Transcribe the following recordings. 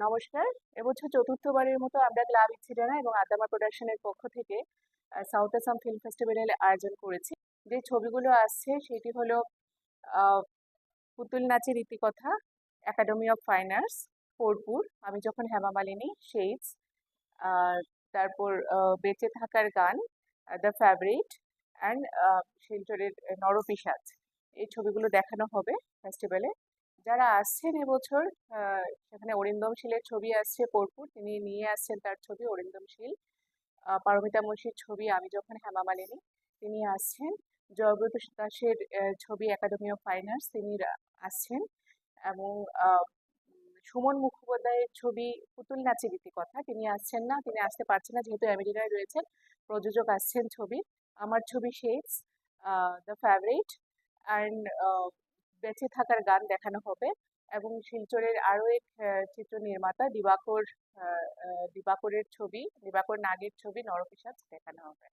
নমস্কার। এবছর চতুর্থবারের মতো আমরা ক্লাব ইচ্ছিডানা এবং আদামা প্রোডাকশনের পক্ষ থেকে সাউথ আসাম ফিল্ম ফেস্টিভ্যালের আয়োজন করেছি। যে ছবিগুলো আসছে সেটি হলো আহ, পুতুল নাচের ইতিকথা, একাডেমি অফ ফাইন আর্টস, ফোরপুর, আমি যখন হেমা মালিনী, শেডস, তারপর বেঁচে থাকার গান, দ্য ফেভারিট, অ্যান্ড শিলচরের নরপিশাচ। এই ছবিগুলো দেখানো হবে ফেস্টিভ্যালে। যারা আসছেন এবছর, সেখানে অরিন্দম শীলের ছবি আসছে পোরপুর, তিনি নিয়ে আসছেন তার ছবি অরিন্দম শীল। পারমিতা মুশির ছবি আমি যখন হেমা মালিনী, তিনি আসছেন। জয়ব্রত দাসের ছবি একাডেমি অফ ফাইন আর্টস, তিনি আসছেন। এবং সুমন মুখোপাধ্যায়ের ছবি পুতুল নাচের ইতিকথা, তিনি আসছেন না, তিনি আসতে পারছেন না যেহেতু আমেরিকায় রয়েছেন। প্রযোজক আসছেন ছবি, আমার ছবি শেডস, দ্য ফেভারিট, অ্যান্ড বেঁচে থাকার গান দেখানো হবে। এবং শিলচরের আরো এক চিত্র নির্মাতা দিবাকরের ছবি, দিবাকর নাগের ছবি নরপিশাচ দেখানো হবে।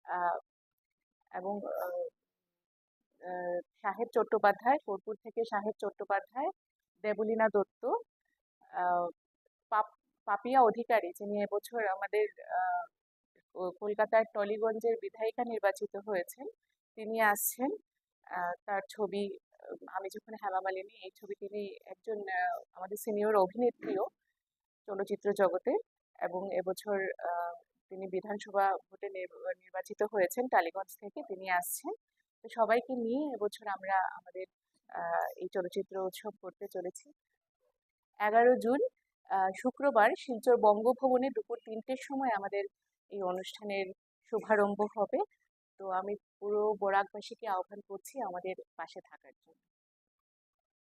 আহ, এবং সাহেব চট্টোপাধ্যায়, সোদপুর থেকে সাহেব চট্টোপাধ্যায়, দেবলীনা দত্ত, আহ, পাপিয়া অধিকারী, যিনি এবছর আমাদের কলকাতার টলিগঞ্জের বিধায়িকা নির্বাচিত হয়েছেন, তিনি আসছেন। তার ছবি আমি যখন হেমা মালিনী, এই ছবি, তিনি একজন আমাদের সিনিয়র অভিনেত্রীও চলচ্চিত্র জগতে, এবং এবছর তিনি বিধানসভা ভোটে নির্বাচিত হয়েছেন টালিগঞ্জ থেকে, তিনি আসছেন। তো সবাইকে নিয়ে এবছর আমরা আমাদের এই চলচ্চিত্র উৎসব করতে চলেছি। 11 জুন শুক্রবার শিলচর বঙ্গভবনে দুপুর 3টের সময় আমাদের এই অনুষ্ঠানের শুভারম্ভ হবে। তো আমি পুরো বরাকবাসীকে আহ্বান করছি আমাদের পাশে থাকার জন্য।